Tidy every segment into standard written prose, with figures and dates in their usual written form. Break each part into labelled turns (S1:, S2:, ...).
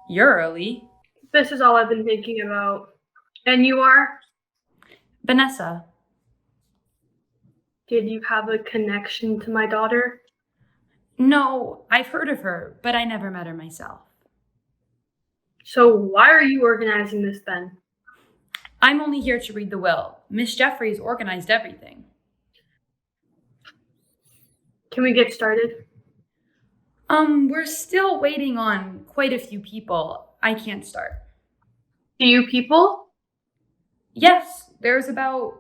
S1: You're early.
S2: This is all I've been thinking about. And you are?
S1: Vanessa.
S2: Did you have a connection to my daughter?
S1: No, I've heard of her, but I never met her myself.
S2: So why are you organizing this then?
S1: I'm only here to read the will. Miss Jeffries organized everything.
S2: Can we get started?
S1: We're still waiting on quite a few people. I can't start.
S2: Few people?
S1: Yes, there's about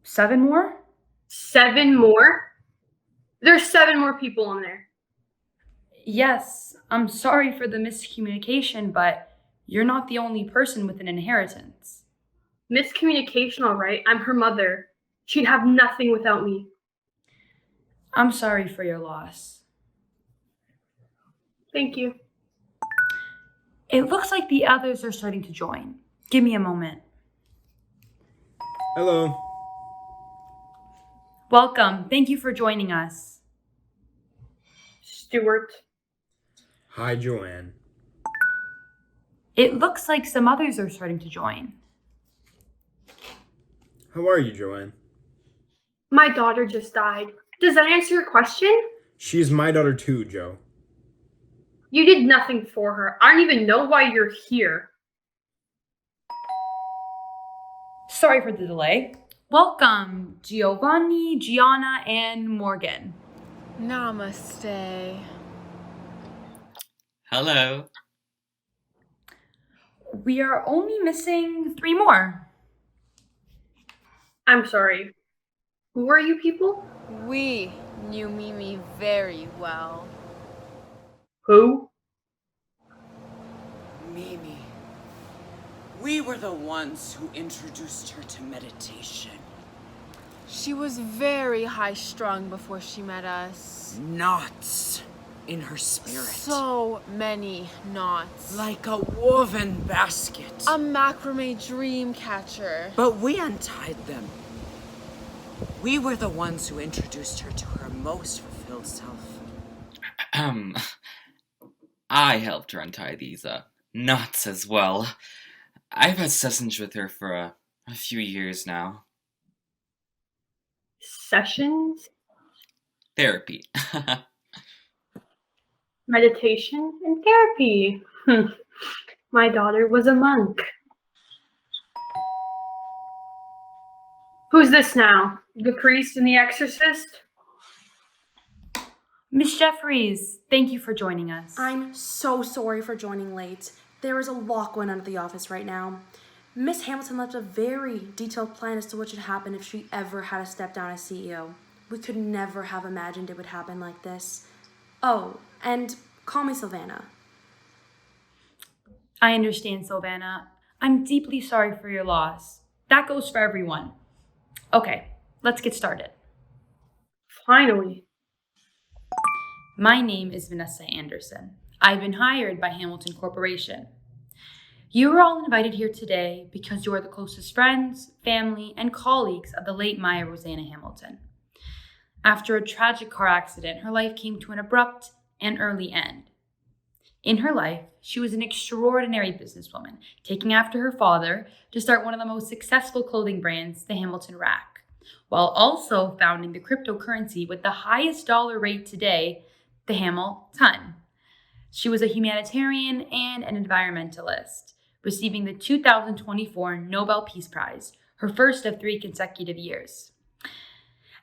S1: 7 more.
S2: 7 more? There's 7 more people in there.
S1: Yes, I'm sorry for the miscommunication, but you're not the only person with an inheritance.
S2: Miscommunication, all right. I'm her mother. She'd have nothing without me.
S1: I'm sorry for your loss.
S2: Thank you.
S1: It looks like the others are starting to join. Give me a moment.
S3: Hello.
S1: Welcome. Thank you for joining us.
S2: Stuart.
S3: Hi, Joanne.
S1: It looks like some others are starting to join.
S3: How are you, Joanne?
S2: My daughter just died. Does that answer your question?
S3: She's my daughter too, Joe.
S2: You did nothing for her. I don't even know why you're here.
S1: Sorry for the delay. Welcome, Giovanni, Gianna, and Morgan.
S4: Namaste.
S5: Hello.
S1: We are only missing 3 more.
S2: I'm sorry. Who are you people?
S4: We knew Mimi very well.
S2: Who?
S6: Mimi. We were the ones who introduced her to meditation.
S4: She was very high-strung before she met us.
S6: Knots in her spirit.
S4: So many knots.
S6: Like a woven basket.
S4: A macrame dream catcher.
S6: But we untied them. We were the ones who introduced her to her most fulfilled self.
S5: I helped her untie these knots as well. I've had sessions with her for a few years now.
S2: Sessions?
S5: Therapy.
S2: Meditation and therapy. My daughter was a monk. Who's this now? The priest and the exorcist?
S1: Miss Jeffries, thank you for joining us.
S7: I'm so sorry for joining late. There is a lot going on at the office right now. Miss Hamilton left a very detailed plan as to what should happen if she ever had to step down as CEO. We could never have imagined it would happen like this. Oh, and call me Savannah.
S1: I understand, Sylvana. I'm deeply sorry for your loss. That goes for everyone. Okay, let's get started.
S2: Finally.
S1: My name is Vanessa Anderson. I've been hired by Hamilton Corporation. You are all invited here today because you are the closest friends, family, and colleagues of the late Maya Rosanna Hamilton. After a tragic car accident, her life came to an abrupt and early end. In her life, she was an extraordinary businesswoman, taking after her father to start one of the most successful clothing brands, the Hamilton Rack, while also founding the cryptocurrency with the highest dollar rate today, the Hamilton. She was a humanitarian and an environmentalist, receiving the 2024 Nobel Peace Prize, her first of 3 consecutive years.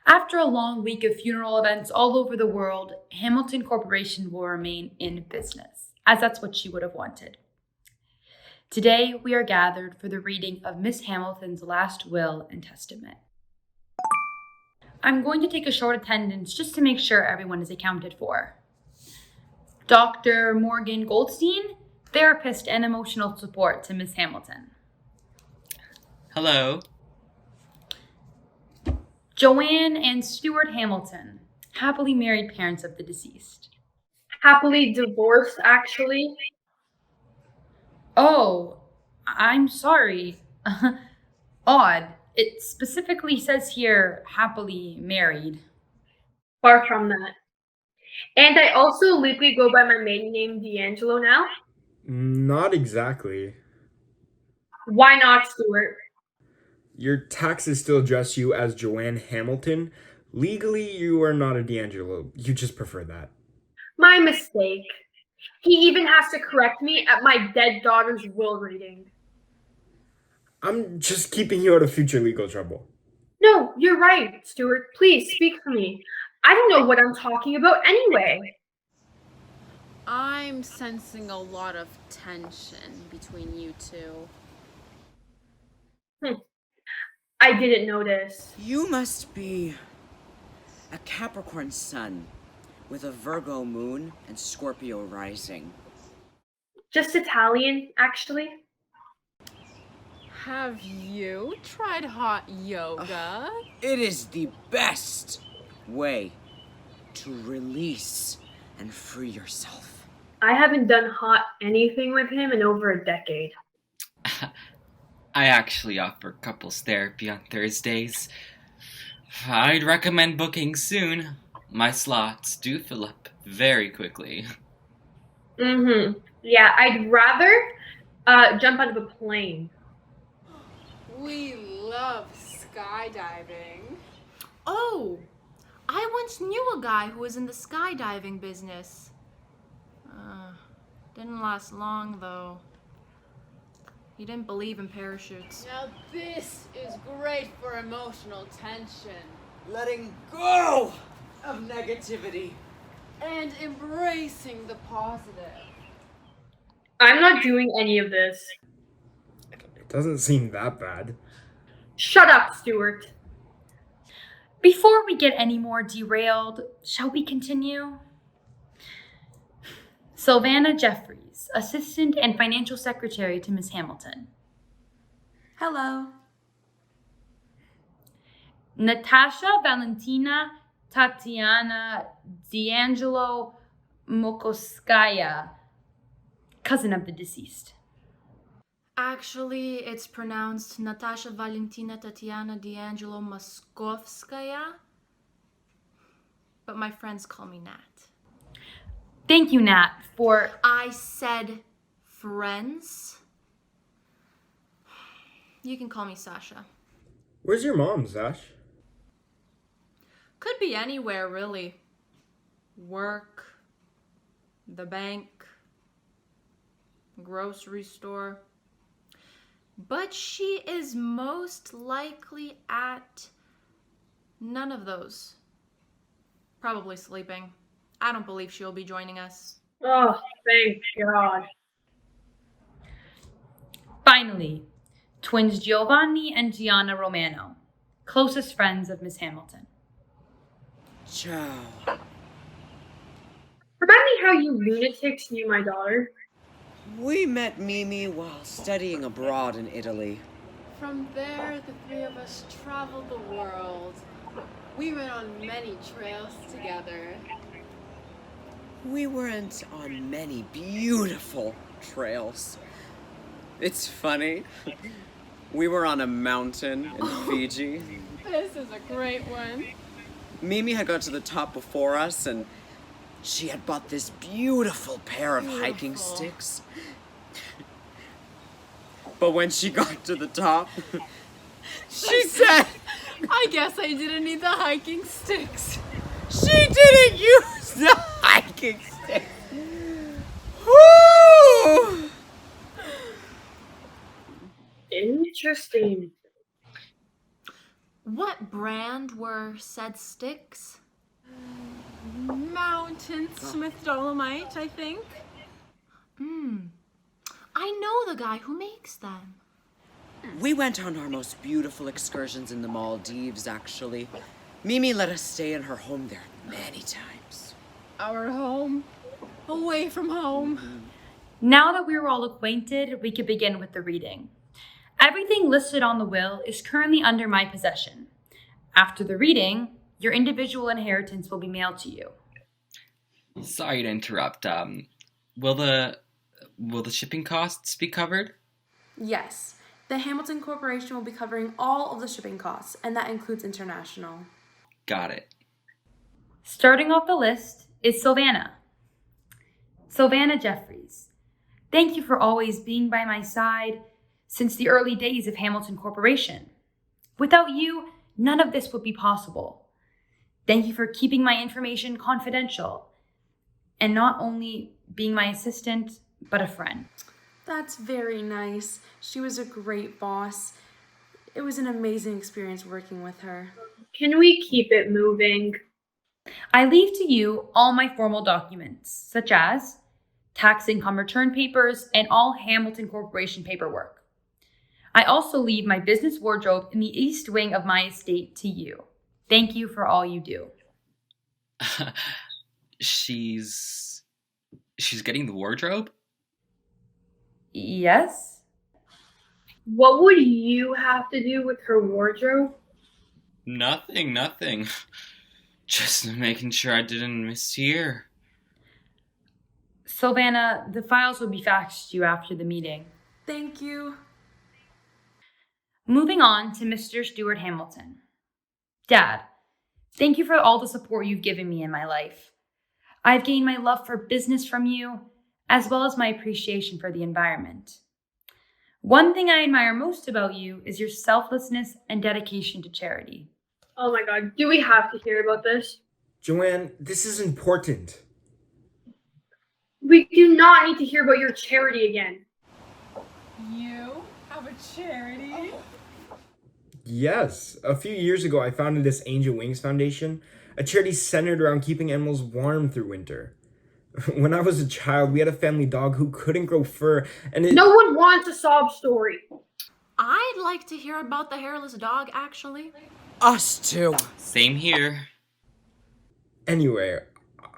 S1: After a long week of funeral events all over the world, Hamilton Corporation will remain in business, as that's what she would have wanted. Today, we are gathered for the reading of Miss Hamilton's last will and testament. I'm going to take a short attendance just to make sure everyone is accounted for. Dr. Morgan Goldstein, therapist and emotional support to Miss Hamilton.
S5: Hello.
S1: Joanne and Stuart Hamilton, happily married parents of the deceased.
S2: Happily divorced, actually.
S1: Oh, I'm sorry. Odd. It specifically says here, happily married.
S2: Far from that. And I also legally go by my maiden name, D'Angelo, now.
S3: Not exactly.
S2: Why not, Stuart?
S3: Your taxes still address you as Joanne Hamilton. Legally, you are not a D'Angelo. You just prefer that.
S2: My mistake. He even has to correct me at my dead daughter's will reading.
S3: I'm just keeping you out of future legal trouble.
S2: No, you're right, Stuart. Please speak for me. I don't know what I'm talking about anyway.
S4: I'm sensing a lot of tension between you two.
S2: I didn't notice.
S6: You must be a Capricorn sun with a Virgo moon and Scorpio rising.
S2: Just Italian, actually.
S4: Have you tried hot yoga?
S6: It is the best way to release and free yourself.
S2: I haven't done hot anything with him in over a decade.
S5: I actually offer couples therapy on Thursdays. I'd recommend booking soon. My slots do fill up very quickly.
S2: Yeah, I'd rather jump out of a plane.
S4: We love skydiving.
S7: Oh, I once knew a guy who was in the skydiving business. Didn't last long, though. He didn't believe in parachutes.
S4: Now this is great for emotional tension
S6: Letting go of negativity.
S4: and embracing the positive.
S2: I'm not doing any of this.
S3: It doesn't seem that bad.
S2: Shut up, Stuart.
S1: Before we get any more derailed, shall we continue? Sylvana Jeffries, Assistant and Financial Secretary to Miss Hamilton.
S7: Hello.
S1: Natasha Valentina Tatiana D'Angelo Mokoskaya, cousin of the deceased.
S7: Actually, it's pronounced Natasha Valentina Tatiana D'Angelo Moskovskaya, but my friends call me Nat.
S1: Thank you, Nat, for...
S7: I said friends. You can call me Sasha.
S3: Where's your mom, Sash?
S7: Could be anywhere, really. Work, the bank, grocery store. But she is most likely at none of those. Probably sleeping. I don't believe she'll be joining us.
S2: Oh, thank God.
S1: Finally, twins Giovanni and Gianna Romano, closest friends of Miss Hamilton.
S6: Ciao.
S2: Remind me how you lunatics knew my daughter.
S6: We met Mimi while studying abroad in Italy.
S4: From there, the three of us traveled the world. We went on many trails together.
S6: We weren't on many beautiful trails. It's funny. We were on a mountain in Fiji.
S4: This is a great one.
S6: Mimi had got to the top before us, and she had bought this beautiful pair of hiking
S4: Beautiful.
S6: sticks. But when she got to the top, she said
S4: I guess I didn't need the hiking sticks.
S6: she didn't use the hiking stick. Woo!
S2: Interesting.
S7: What brand were said sticks?
S4: Mountain Smith Dolomite, I think.
S7: I know the guy who makes them.
S6: We went on our most beautiful excursions in the Maldives, actually. Mimi let us stay in her home there many times.
S4: Our home. Away from home.
S1: Now that we're all acquainted, we could begin with the reading. Everything listed on the will is currently under my possession. After the reading, your individual inheritance will be mailed to you.
S5: Sorry to interrupt. Will the shipping costs be covered?
S7: Yes, the Hamilton Corporation will be covering all of the shipping costs, and that includes international.
S5: Got it.
S1: Starting off the list is Sylvana. Sylvana Jeffries. Thank you for always being by my side since the early days of Hamilton Corporation. Without you, none of this would be possible. Thank you for keeping my information confidential and not only being my assistant, but a friend.
S7: That's very nice. She was a great boss. It was an amazing experience working with her.
S2: Can we keep it moving?
S1: I leave to you all my formal documents, such as tax income return papers and all Hamilton Corporation paperwork. I also leave my business wardrobe in the east wing of my estate to you. Thank you for all you do.
S5: She's getting the wardrobe?
S1: Yes?
S2: What would you have to do with her wardrobe?
S5: Nothing. Just making sure I didn't mishear.
S1: Sylvana, the files will be faxed to you after the meeting.
S7: Thank you.
S1: Moving on to Mr. Stuart Hamilton. Dad, thank you for all the support you've given me in my life. I've gained my love for business from you, as well as my appreciation for the environment. One thing I admire most about you is your selflessness and dedication to charity.
S2: Oh my god, do we have to hear about this?
S3: Joanne, this is important.
S2: We do not need to hear about your charity again.
S4: You have a charity?
S3: Yes, a few years ago I founded this Angel Wings Foundation, a charity centered around keeping animals warm through winter. When I was a child, we had a family dog who couldn't grow fur, and
S2: No one wants a sob story.
S7: I'd like to hear about the hairless dog, actually.
S6: Us too.
S5: Same here.
S3: Anyway,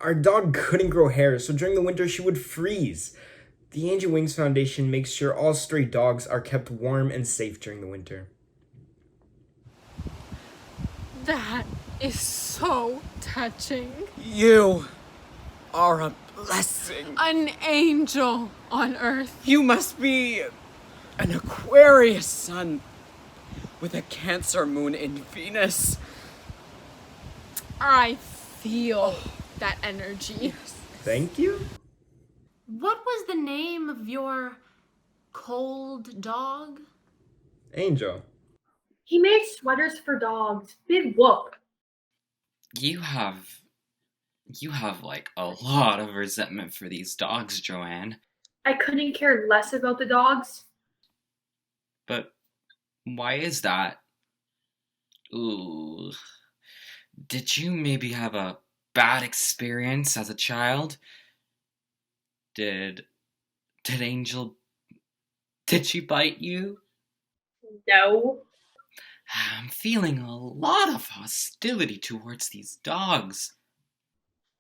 S3: our dog couldn't grow hair, so during the winter she would freeze. The Angel Wings Foundation makes sure all stray dogs are kept warm and safe during the winter.
S4: That is so touching.
S6: You are a blessing.
S4: An angel on earth.
S6: You must be an Aquarius sun with a Cancer moon in Venus.
S4: I feel that energy.
S3: Thank you?
S7: What was the name of your cold dog?
S3: Angel.
S2: He made sweaters for dogs. Big whoop.
S5: You have like a lot of resentment for these dogs, Joanne.
S2: I couldn't care less about the dogs.
S5: But why is that? Ooh. Did you maybe have a bad experience as a child? Did Angel, did she bite you?
S2: No.
S5: I'm feeling a lot of hostility towards these dogs.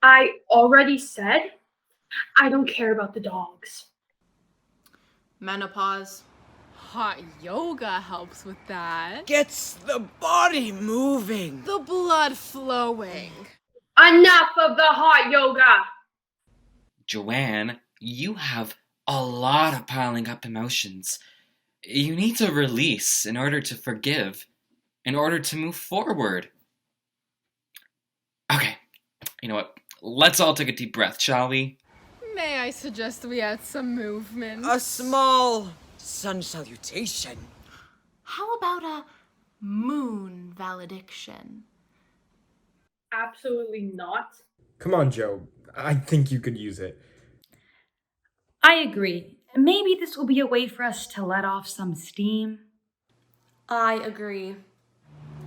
S2: I already said I don't care about the dogs.
S7: Menopause.
S4: Hot yoga helps with that.
S6: Gets the body moving.
S4: The blood flowing.
S2: Enough of the hot yoga.
S5: Joanne, you have a lot of piling up emotions. You need to release in order to forgive, in order to move forward. Okay, you know what? Let's all take a deep breath, shall we?
S4: May I suggest we add some movement?
S6: A small sun salutation.
S7: How about a moon valediction?
S2: Absolutely not.
S3: Come on, Joe. I think you could use it.
S1: I agree. Maybe this will be a way for us to let off some steam.
S7: I agree.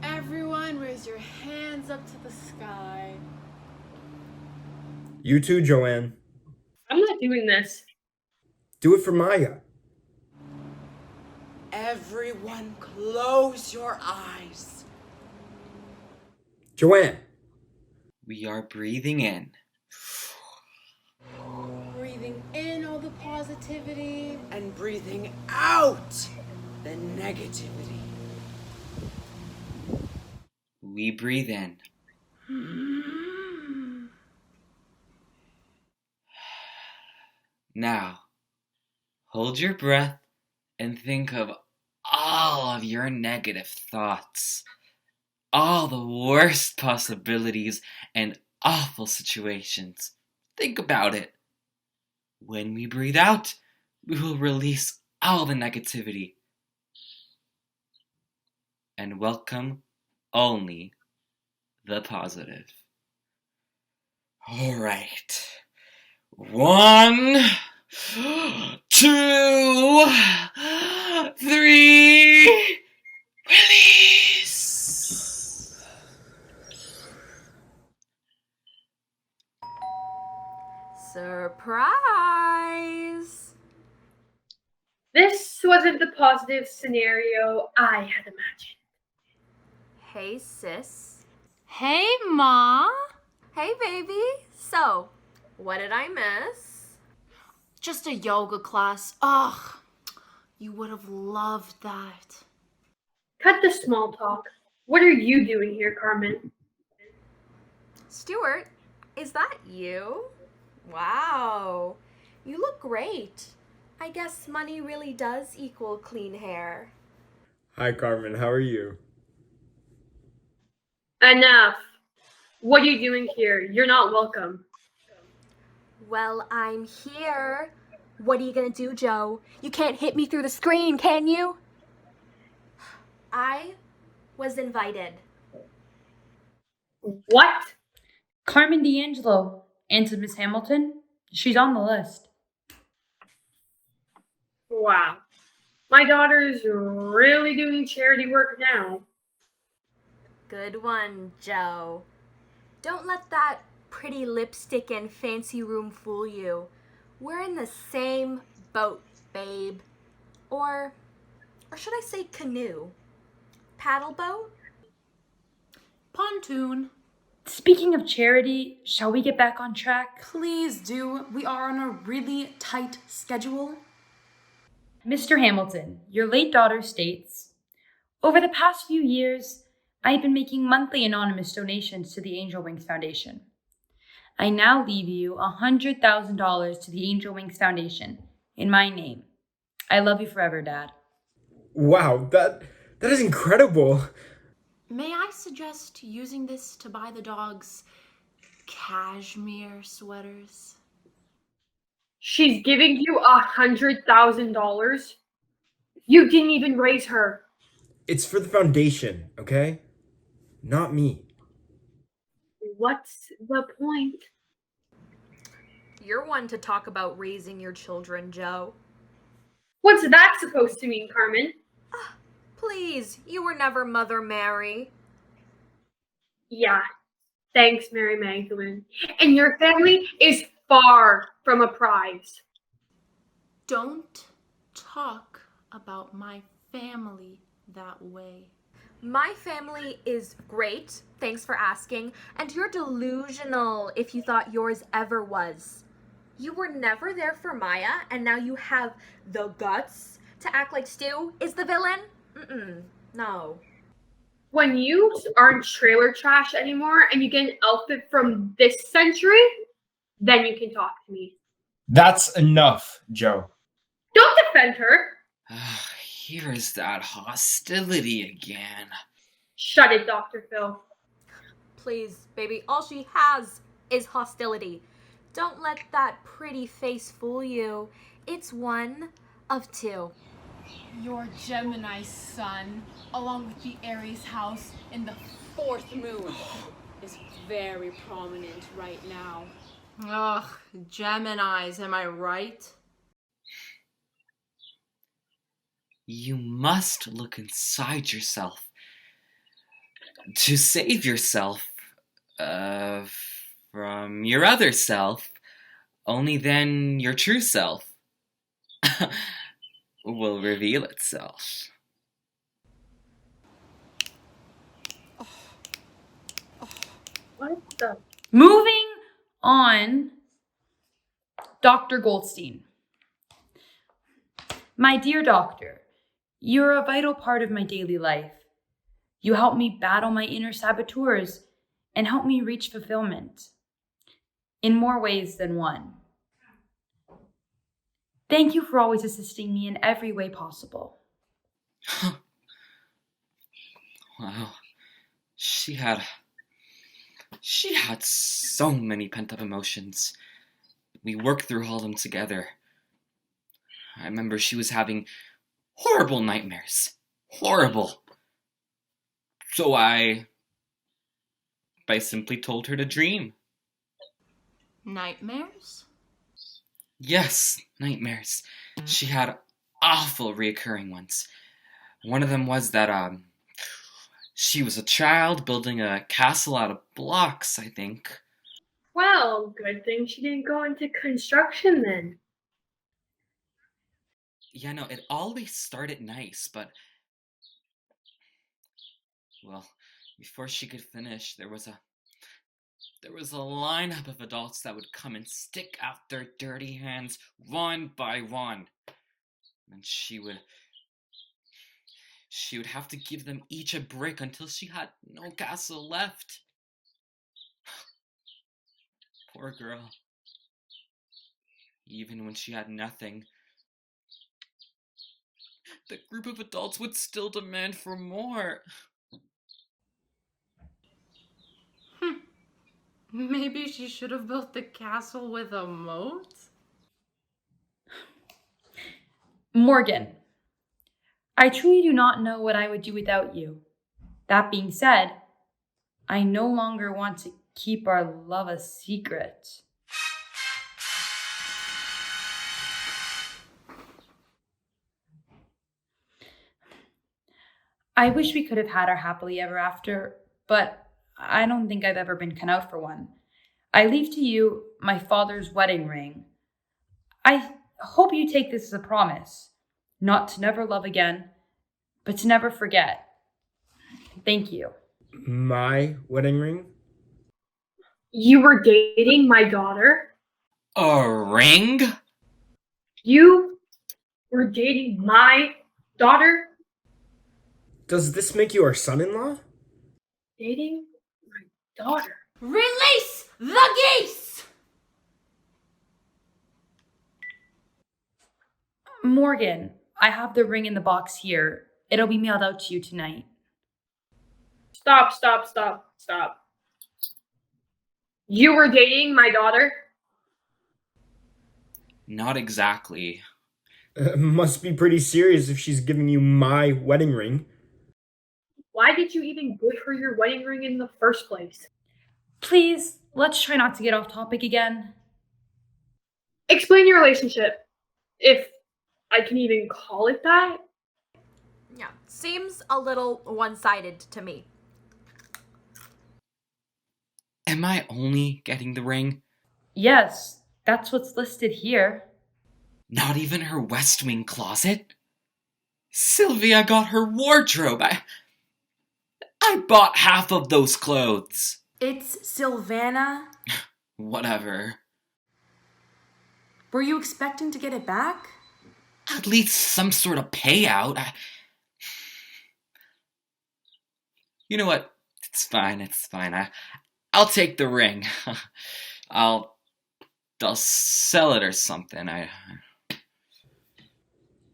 S4: Everyone raise your hands up to the sky.
S3: You too, Joanne.
S2: I'm not doing this.
S3: Do it for Maya.
S6: Everyone close your eyes.
S3: Joanne.
S5: We are breathing in.
S4: Breathing in all the positivity.
S6: And breathing out the negativity.
S5: We breathe in. Now, hold your breath and think of all of your negative thoughts, all the worst possibilities and awful situations. Think about it. When we breathe out, We will release all the negativity and welcome only the positive. All right. 1, 2, 3, release!
S8: Surprise!
S2: This wasn't the positive scenario I had imagined.
S8: Hey, sis.
S9: Hey, Ma.
S8: Hey, baby. So, what did I miss?
S7: Just a yoga class. Ugh, you would have loved that.
S2: Cut the small talk. What are you doing here, Carmen?
S8: Stuart, is that you? Wow. You look great. I guess money really does equal clean hair.
S3: Hi, Carmen. How are you?
S2: Enough. What are you doing here? You're not welcome.
S8: Well, I'm here. What are you gonna do, Joe? You can't hit me through the screen, can you? I was invited.
S2: What?
S1: Carmen D'Angelo, answered Miss Hamilton. She's on the list.
S2: Wow. My daughter's really doing charity work now.
S8: Good one, Joe. Don't let that pretty lipstick and fancy room fool you. We're in the same boat, babe. Or should I say canoe? Paddle boat?
S7: Pontoon.
S1: Speaking of charity, shall we get back on track?
S7: Please do. We are on a really tight schedule.
S1: Mr. Hamilton, your late daughter states, over the past few years, I have been making monthly anonymous donations to the Angel Wings Foundation. I now leave you $100,000 to the Angel Wings Foundation in my name. I love you forever, Dad.
S3: Wow, that is incredible.
S7: May I suggest using this to buy the dogs cashmere sweaters?
S2: She's giving you $100,000? You didn't even raise her.
S3: It's for the foundation, okay? Not me.
S2: What's the point?
S8: You're one to talk about raising your children, Joe.
S2: What's that supposed to mean, Carmen?
S8: Please, you were never Mother Mary.
S2: Yeah, thanks, Mary Magdalene. And your family is far from a prize.
S7: Don't talk about my family that way.
S8: My family is great, thanks for asking, and you're delusional if you thought yours ever was. You were never there for Maya, and now you have the guts to act like Stu is the villain? No.
S2: When you aren't trailer trash anymore and you get an outfit from this century, then you can talk to me.
S3: That's enough, Joe.
S2: Don't defend her.
S5: Here's that hostility again.
S2: Shut it, Dr. Phil.
S8: Please, baby, all she has is hostility. Don't let that pretty face fool you. It's one of two.
S9: Your Gemini sun, along with the Aries house in the 4th moon, is very prominent right now.
S7: Ugh, Geminis, am I right?
S5: You must look inside yourself to save yourself from your other self. Only then your true self will reveal itself.
S2: What the?
S1: Moving on, Dr. Goldstein. My dear doctor, you're a vital part of my daily life. You help me battle my inner saboteurs and help me reach fulfillment in more ways than one. Thank you for always assisting me in every way possible.
S5: Wow. She had so many pent-up emotions. We worked through all of them together. I remember she was having horrible nightmares. Horrible. So I simply told her to dream.
S8: Nightmares?
S5: Yes, nightmares. She had awful reoccurring ones. One of them was that, she was a child building a castle out of blocks, I think.
S2: Well, good thing she didn't go into construction then.
S5: Yeah, no, it always started nice, but... Well, before she could finish, there was a lineup of adults that would come and stick out their dirty hands one by one. And she would have to give them each a brick until she had no castle left. Poor girl. Even when she had nothing, the group of adults would still demand for more.
S7: Maybe she should have built the castle with a moat?
S1: Morgan, I truly do not know what I would do without you. That being said, I no longer want to keep our love a secret. I wish we could have had our happily ever after, but I don't think I've ever been cut out for one. I leave to you my father's wedding ring. I hope you take this as a promise, not to never love again, but to never forget. Thank you.
S3: My wedding ring?
S2: You were dating my daughter?
S5: A ring?
S2: You were dating my daughter?
S3: Does this make you our son-in-law?
S2: Dating my daughter?
S8: Release the geese!
S1: Morgan, I have the ring in the box here. It'll be mailed out to you tonight.
S2: Stop. You were dating my daughter?
S5: Not exactly.
S3: Must be pretty serious if she's giving you my wedding ring.
S2: Why did you even give her your wedding ring in the first place?
S1: Please, let's try not to get off topic again.
S2: Explain your relationship, if I can even call it that.
S8: Yeah, seems a little one-sided to me.
S5: Am I only getting the ring?
S1: Yes, that's what's listed here.
S5: Not even her West Wing closet? Sylvia got her wardrobe. I bought half of those clothes.
S7: It's Sylvana.
S5: Whatever.
S7: Were you expecting to get it back?
S5: At least some sort of payout. You know what? It's fine. I'll take the ring. I'll sell it or something.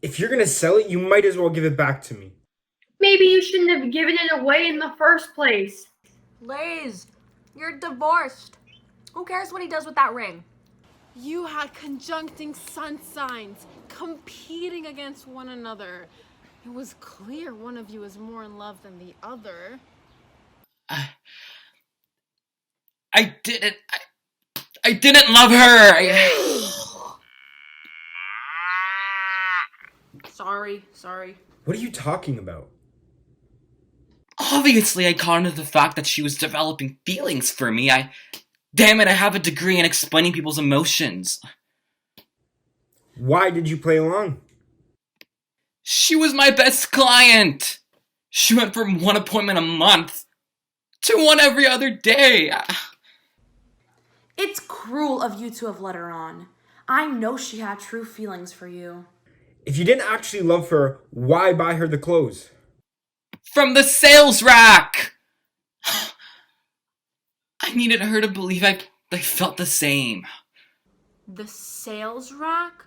S3: If you're gonna sell it, you might as well give it back to me.
S2: Maybe you shouldn't have given it away in the first place.
S8: Liz, you're divorced. Who cares what he does with that ring?
S9: You had conjuncting sun signs, competing against one another. It was clear one of you was more in love than the other.
S5: I didn't love her.
S7: Sorry.
S3: What are you talking about?
S5: Obviously, I caught onto the fact that she was developing feelings for me. Damn it, I have a degree in explaining people's emotions.
S3: Why did you play along?
S5: She was my best client. She went from one appointment a month to one every other day.
S7: It's cruel of you to have let her on. I know she had true feelings for you.
S3: If you didn't actually love her, why buy her the clothes?
S5: From the sales rack! I needed her to believe I felt the same.
S7: The sales rack?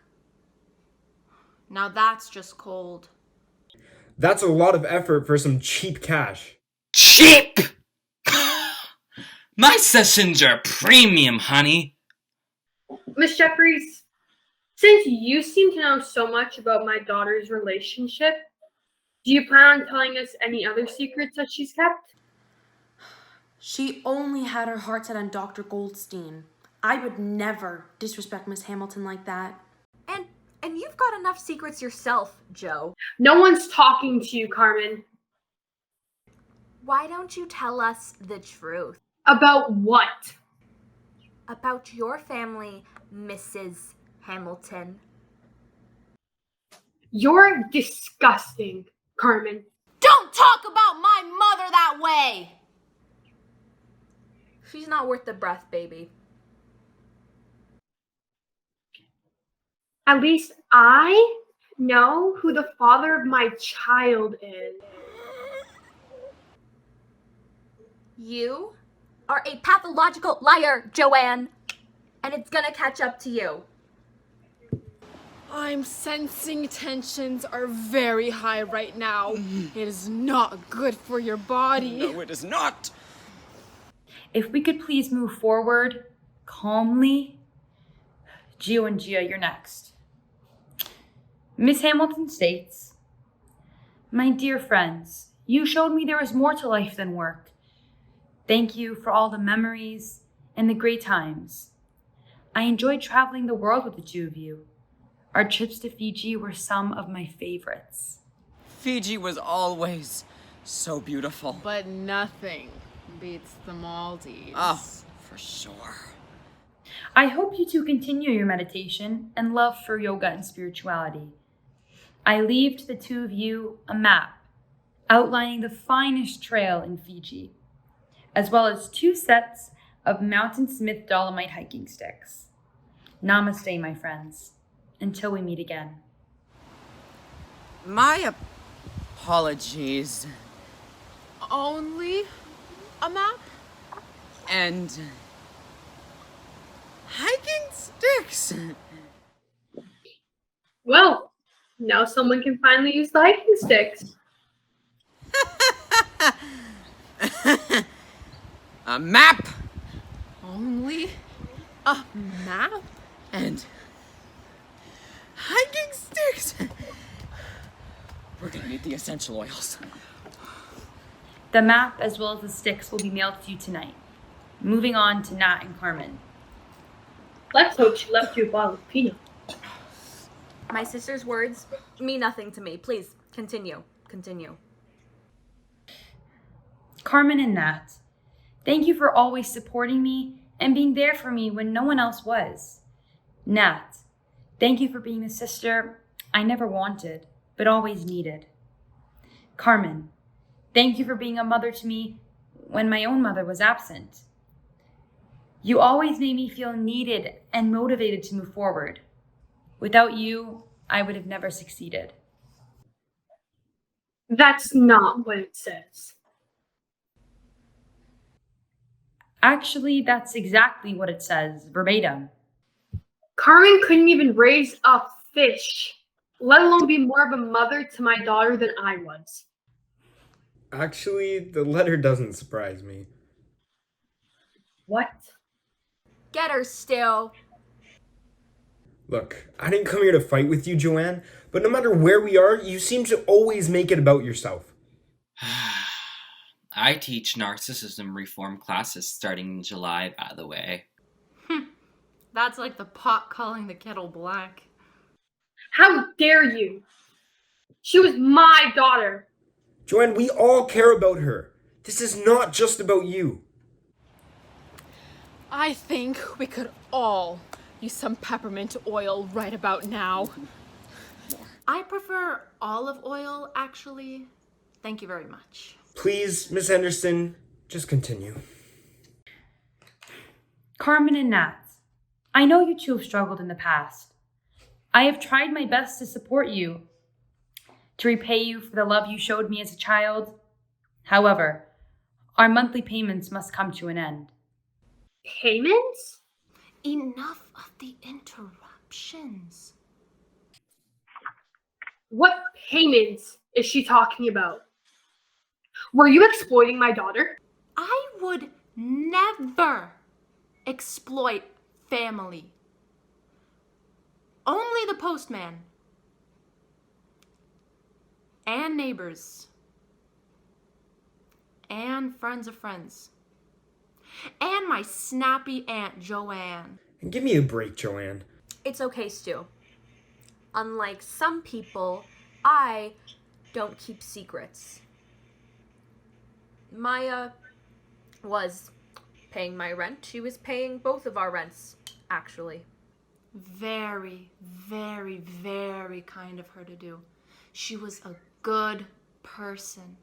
S7: Now that's just cold.
S3: That's a lot of effort for some cheap cash.
S5: Cheap! My sessions are premium, honey.
S2: Miss Jeffries, Since you seem to know so much about my daughter's relationship, do you plan on telling us any other secrets that she's kept?
S7: She only had her heart set on Dr. Goldstein. I would never disrespect Miss Hamilton like that.
S8: And you've got enough secrets yourself, Joe.
S2: No one's talking to you, Carmen.
S8: Why don't you tell us the truth?
S2: About what?
S8: About your family, Mrs. Hamilton.
S2: You're disgusting, Carmen.
S8: Don't talk about my mother that way! She's not worth the breath, baby.
S2: At least I know who the father of my child is.
S8: You are a pathological liar, Joanne. And it's gonna catch up to you.
S9: I'm sensing tensions are very high right now. It is not good for your body.
S6: No, it is not.
S1: If we could please move forward calmly. Gio and Gia, you're next. Miss Hamilton states, "My dear friends, you showed me there was more to life than work. Thank you for all the memories and the great times. I enjoyed traveling the world with the two of you. Our trips to Fiji were some of my favorites."
S6: Fiji was always so beautiful.
S9: But nothing beats the Maldives.
S6: Oh, for sure.
S1: I hope you two continue your meditation and love for yoga and spirituality. I leave to the two of you a map outlining the finest trail in Fiji, as well as 2 sets of Mountain Smith Dolomite hiking sticks. Namaste, my friends, until we meet again.
S6: My apologies.
S9: Only a map?
S6: And hiking sticks.
S2: Well, now someone can finally use the hiking sticks.
S6: A map
S9: Only a map?
S6: and hiking sticks. We're gonna need the essential oils.
S1: The map, as well as the sticks, will be mailed to you tonight. Moving on to Nat and Carmen.
S2: Let's hope she left you a bottle of peanut.
S8: My sister's words mean nothing to me. Please, continue. Continue.
S1: Carmen and Nat, thank you for always supporting me and being there for me when no one else was. Nat, thank you for being the sister I never wanted, but always needed. Carmen, thank you for being a mother to me when my own mother was absent. You always made me feel needed and motivated to move forward. Without you, I would have never succeeded.
S2: That's not what it says.
S1: Actually, that's exactly what it says, verbatim.
S2: Carmen couldn't even raise a fish, let alone be more of a mother to my daughter than I was.
S3: Actually, the letter doesn't surprise me.
S2: What?
S8: Get her still.
S3: Look, I didn't come here to fight with you, Joanne, but no matter where we are, you seem to always make it about yourself.
S5: I teach narcissism reform classes starting in July, by the way.
S10: That's like the pot calling the kettle black.
S2: How dare you? She was my daughter.
S3: Joanne, we all care about her. This is not just about you.
S9: I think we could all use some peppermint oil right about now.
S10: I prefer olive oil, actually. Thank you very much.
S3: Please, Miss Henderson, just continue.
S1: Carmen and Nat, I know you two have struggled in the past. I have tried my best to support you, to repay you for the love you showed me as a child. However, our monthly payments must come to an end.
S2: Payments?
S10: Enough of the interruptions.
S2: What payments is she talking about? Were you exploiting my daughter?
S10: I would never exploit family. Only Especially the postman. And neighbors. And friends of friends. And my snappy Aunt Joanne.
S3: And give me a break, Joanne.
S8: It's okay, Stu. Unlike some people, I don't keep secrets. Maya was paying my rent. She was paying both of our rents, actually.
S10: Very, very, very kind of her to do. She was a good person.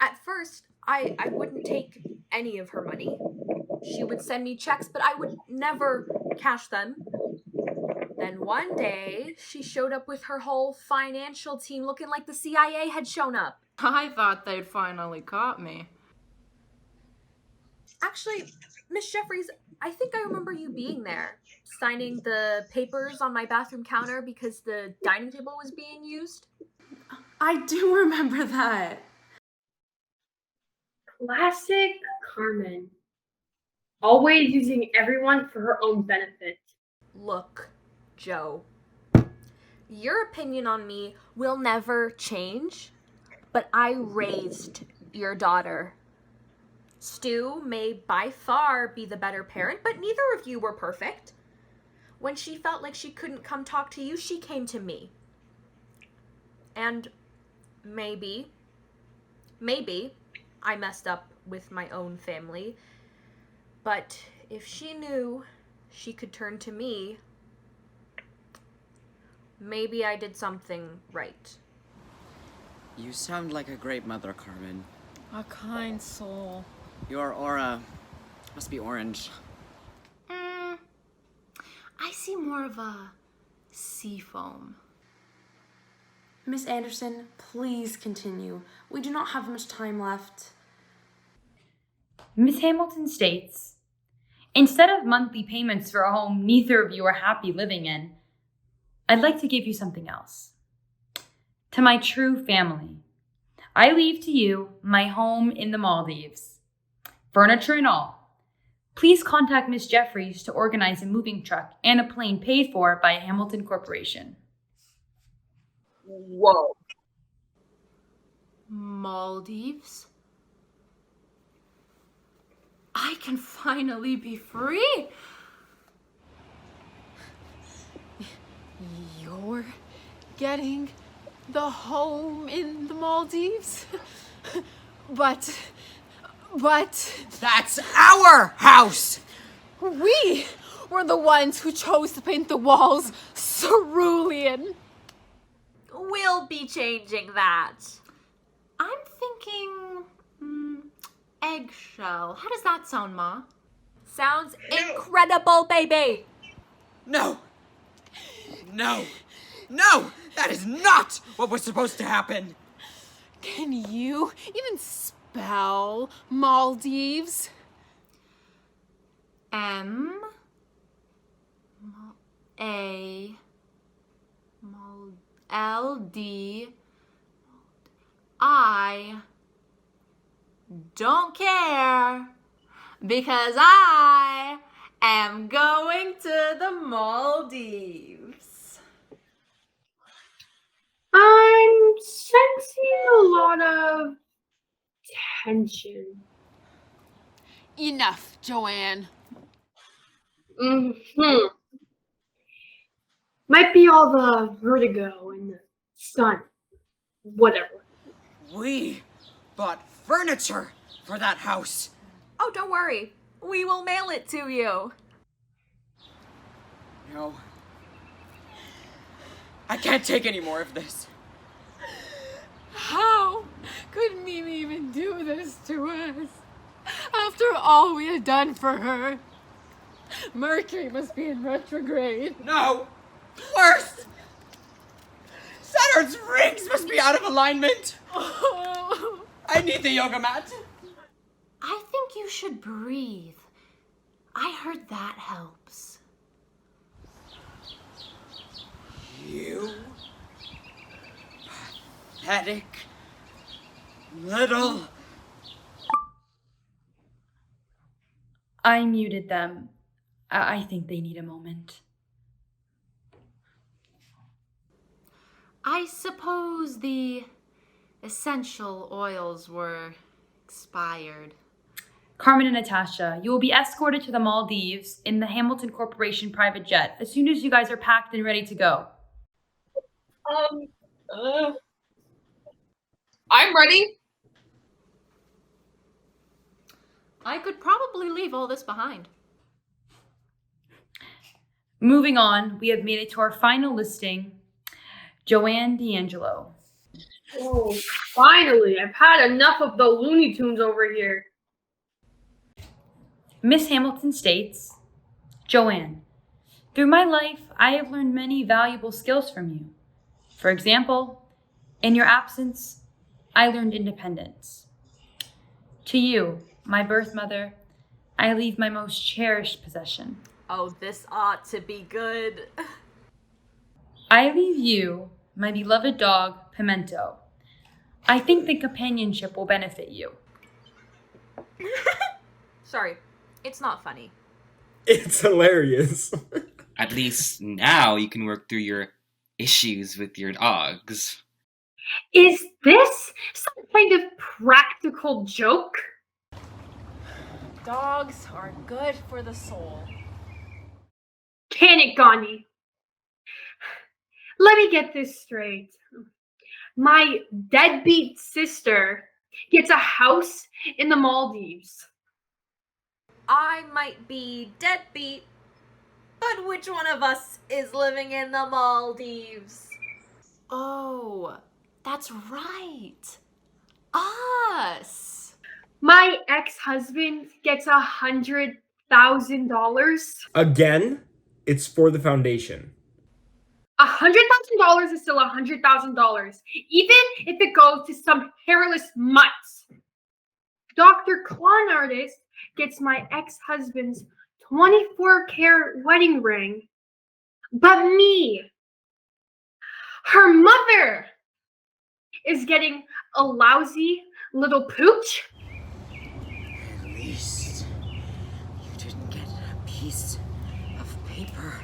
S8: At first, I wouldn't take any of her money. She would send me checks, but I would never cash them. Then one day, she showed up with her whole financial team looking like the CIA had shown up.
S10: I thought they'd finally caught me.
S8: Actually, Miss Jeffries, I think I remember you being there, signing the papers on my bathroom counter because the dining table was being used.
S7: I do remember that.
S2: Classic Carmen. Always using everyone for her own benefit.
S8: Look, Joe, your opinion on me will never change, but I raised your daughter. Stu may by far be the better parent, but neither of you were perfect. When she felt like she couldn't come talk to you, she came to me. And maybe I messed up with my own family, but if she knew she could turn to me, maybe I did something right.
S6: You sound like a great mother, Carmen.
S9: A kind soul.
S6: Your aura must be orange.
S10: I see more of a sea foam.
S7: Miss Anderson, please continue. We do not have much time left.
S1: Miss Hamilton states, instead of monthly payments for a home neither of you are happy living in, I'd like to give you something else. To my true family, I leave to you my home in the Maldives. Furniture and all. Please contact Miss Jeffries to organize a moving truck and a plane paid for by Hamilton Corporation.
S2: Whoa.
S10: Maldives? I can finally be free!
S9: You're getting the home in the Maldives? But
S6: That's our house!
S9: we were the ones who chose to paint the walls cerulean.
S8: We'll be changing that.
S10: I'm thinking, eggshell. How does that sound, Ma?
S8: Sounds incredible, baby.
S6: No! No! No! That is not what was supposed to happen!
S9: Can you even spell Maldives?
S10: M A L D I don't care because I am going to the Maldives.
S2: I'm sensing a lot of tension.
S9: Enough, Joanne.
S2: Might be all the vertigo and the sun. Whatever.
S6: We bought furniture for that house.
S8: Oh, don't worry. We will mail it to you.
S6: No. I can't take any more of this.
S9: How could Mimi even do this to us? After all we had done for her. Mercury must be in retrograde.
S6: No! Worse! Saturn's rings must be out of alignment! I need the yoga mat!
S10: I think you should breathe. I heard that helps.
S6: You pathetic little...
S1: I muted them. I think they need a moment.
S10: I suppose the essential oils were expired.
S1: Carmen and Natasha, you will be escorted to the Maldives in the Hamilton Corporation private jet as soon as you guys are packed and ready to go.
S2: I'm ready.
S10: I could probably leave all this behind.
S1: Moving on, we have made it to our final listing, Joanne D'Angelo.
S2: Oh, finally. I've had enough of the Looney Tunes over here.
S1: Miss Hamilton states, Joanne, through my life, I have learned many valuable skills from you. For example, in your absence, I learned independence. To you, my birth mother, I leave my most cherished possession.
S8: Oh, this ought to be good.
S1: I leave you, my beloved dog, Pimento. I think the companionship will benefit you.
S8: Sorry, it's not funny.
S3: It's hilarious.
S5: At least now you can work through your issues with your dogs.
S2: Is this some kind of practical joke?
S9: Dogs are good for the soul.
S2: Can it, Gandhi? Let me get this straight. My deadbeat sister gets a house in the Maldives.
S8: I might be deadbeat, but which one of us is living in the Maldives?
S10: Oh, that's right. Us.
S2: My ex-husband gets $100,000.
S3: Again, it's for the foundation.
S2: $100,000 is still $100,000, even if it goes to some hairless mutts. Dr. Con Artist gets my ex-husband's 24-karat wedding ring, but me, her mother, is getting a lousy little pooch.
S6: At least you didn't get a piece of paper.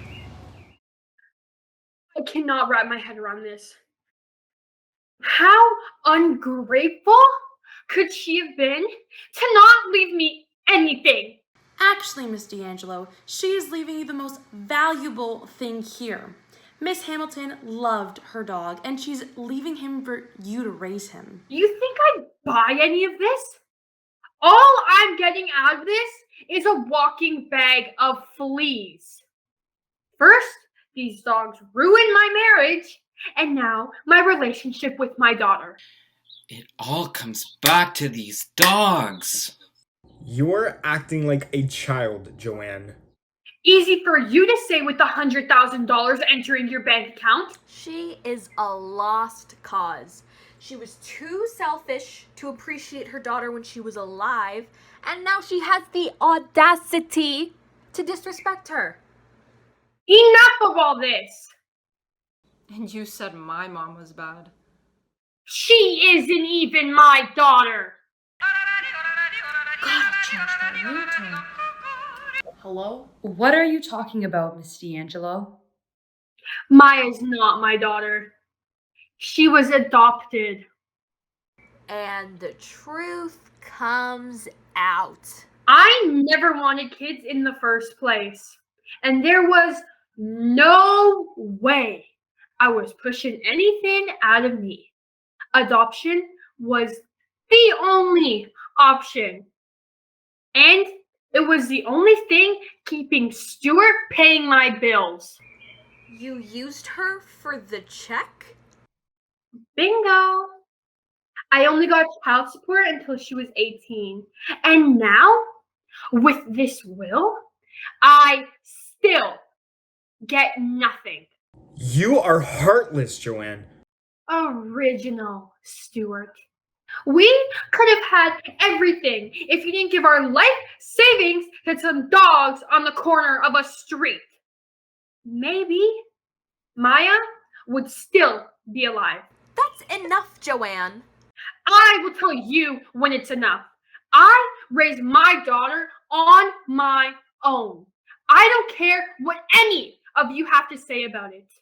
S2: I cannot wrap my head around this. How ungrateful could she have been to not leave me anything?
S7: Actually, Miss D'Angelo, she is leaving you the most valuable thing here. Miss Hamilton loved her dog, and she's leaving him for you to raise him.
S2: You think I'd buy any of this? All I'm getting out of this is a walking bag of fleas. First, these dogs ruined my marriage, and now my relationship with my daughter.
S5: It all comes back to these dogs.
S3: You're acting like a child, Joanne.
S2: Easy for you to say with the $100,000 entering your bank account.
S8: She is a lost cause. She was too selfish to appreciate her daughter when she was alive, and now she has the audacity to disrespect her.
S2: Enough of all this.
S10: And you said my mom was bad.
S2: She isn't even my daughter.
S10: Gotta change that ringtone. Hello?
S1: What are you talking about, Miss D'Angelo?
S2: Maya's not my daughter. She was adopted.
S8: And the truth comes out.
S2: I never wanted kids in the first place. And there was no way I was pushing anything out of me. Adoption was the only option. And it was the only thing keeping Stuart paying my bills.
S8: You used her for the check?
S2: Bingo! I only got child support until she was 18. And now, with this will, I still get nothing.
S3: You are heartless, Joanne.
S2: Original, Stuart. We could have had everything if you didn't give our life savings to some dogs on the corner of a street. Maybe Maya would still be alive.
S8: That's enough, Joanne.
S2: I will tell you when it's enough. I raised my daughter on my own. I don't care what any of you have to say about it.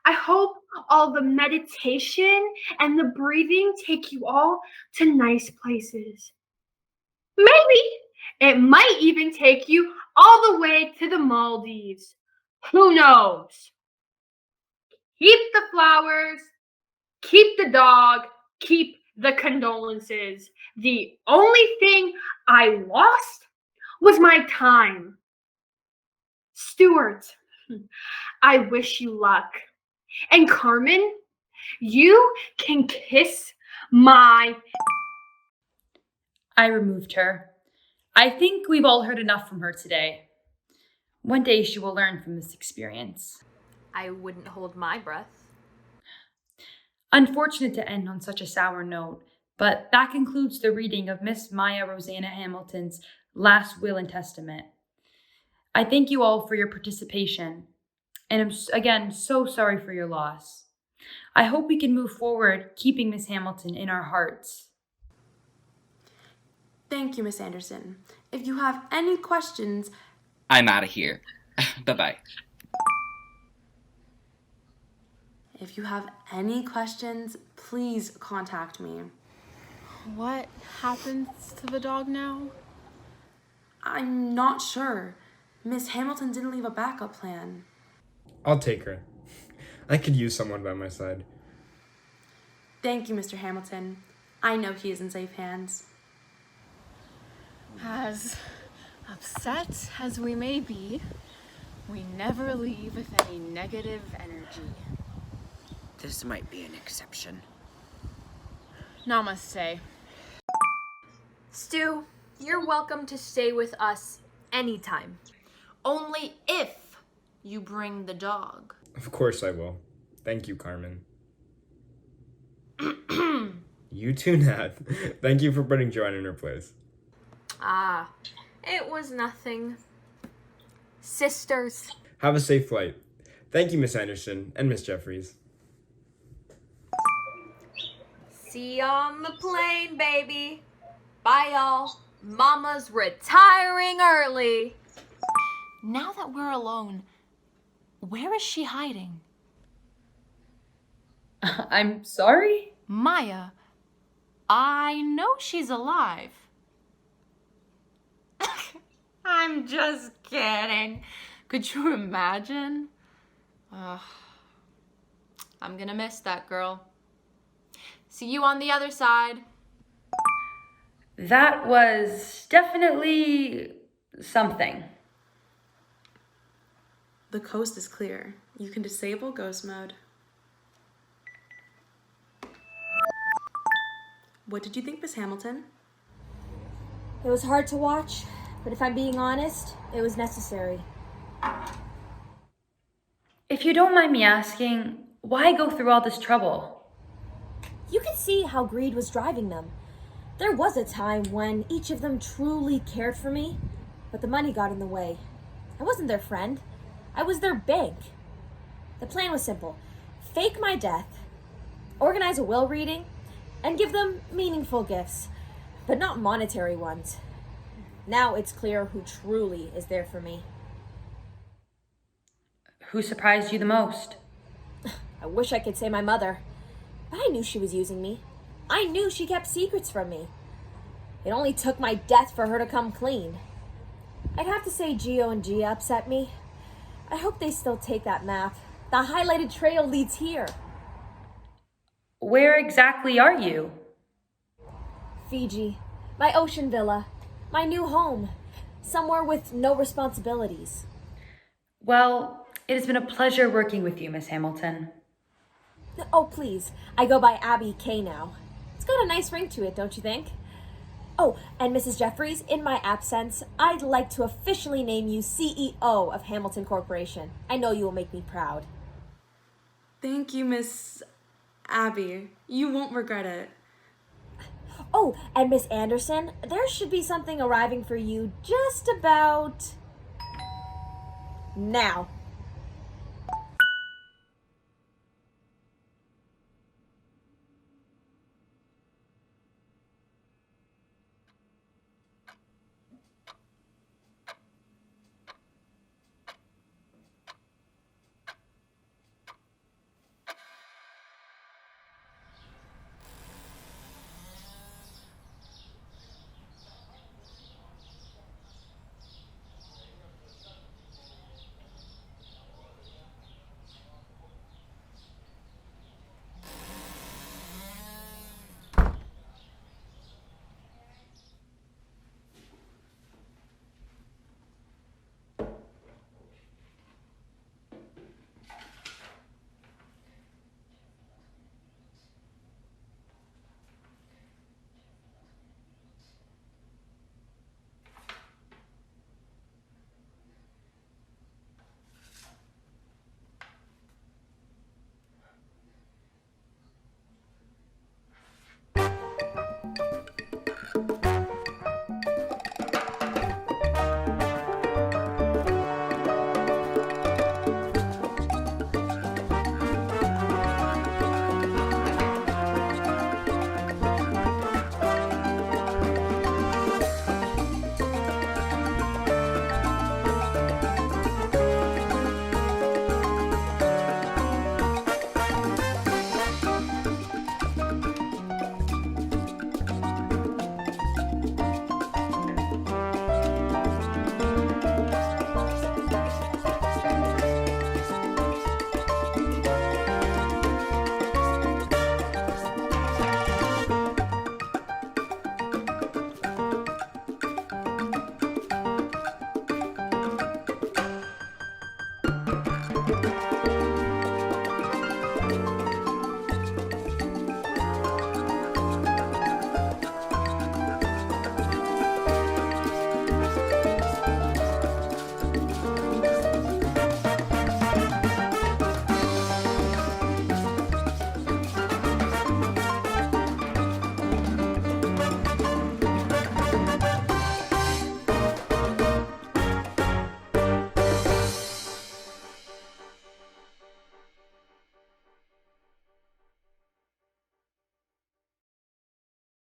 S2: I hope all the meditation and the breathing take you all to nice places. Maybe it might even take you all the way to the Maldives. Who knows? Keep the flowers, keep the dog, keep the condolences. The only thing I lost was my time. Stuart, I wish you luck. And Carmen, you can kiss my...
S1: I removed her. I think we've all heard enough from her today. One day she will learn from this experience.
S8: I wouldn't hold my breath.
S1: Unfortunate to end on such a sour note, but that concludes the reading of Miss Maya Rosanna Hamilton's last will and testament. I thank you all for your participation, and I'm again so sorry for your loss. I hope we can move forward, keeping Miss Hamilton in our hearts.
S7: Thank you, Miss Anderson. If you have any questions...
S5: I'm out of here. Bye-bye.
S7: If you have any questions, please contact me.
S10: What happens to the dog now?
S7: I'm not sure. Miss Hamilton didn't leave a backup plan.
S3: I'll take her. I could use someone by my side.
S7: Thank you, Mr. Hamilton. I know he is in safe hands.
S9: As upset as we may be, we never leave with any negative energy.
S6: This might be an exception.
S9: Namaste.
S8: Stu, you're welcome to stay with us anytime.
S10: Only if you bring the dog.
S3: Of course I will. Thank you, Carmen. You too, Nat. Thank you for putting Joanne in her place.
S8: Ah, it was nothing. Sisters.
S3: Have a safe flight. Thank you, Miss Anderson and Miss Jeffries.
S8: See you on the plane, baby. Bye, y'all. Mama's retiring early.
S10: Now that we're alone, where is she hiding?
S1: I'm sorry?
S10: Maya, I know she's alive. I'm just kidding. Could you imagine? I'm gonna miss that girl. See you on the other side.
S1: That was definitely something.
S7: The coast is clear. You can disable ghost mode. What did you think, Miss Hamilton?
S8: It was hard to watch, but if I'm being honest, it was necessary.
S1: If you don't mind me asking, why go through all this trouble?
S8: You could see how greed was driving them. There was a time when each of them truly cared for me, but the money got in the way. I wasn't their friend. I was their bank. The plan was simple. Fake my death, organize a will reading, and give them meaningful gifts, but not monetary ones. Now it's clear who truly is there for me.
S1: Who surprised you the most?
S8: I wish I could say my mother, but I knew she was using me. I knew she kept secrets from me. It only took my death for her to come clean. I'd have to say Gio and Gia upset me. I hope they still take that map. The highlighted trail leads here.
S1: Where exactly are you?
S8: Fiji, my ocean villa, my new home, somewhere with no responsibilities.
S1: Well, it has been a pleasure working with you, Miss Hamilton.
S8: Oh, please, I go by Abby K now. It's got a nice ring to it, don't you think? Oh, and Mrs. Jeffries, in my absence, I'd like to officially name you CEO of Hamilton Corporation. I know you will make me proud.
S7: Thank you, Miss Abby. You won't regret it.
S8: Oh, and Miss Anderson, there should be something arriving for you just about now.
S3: Bye.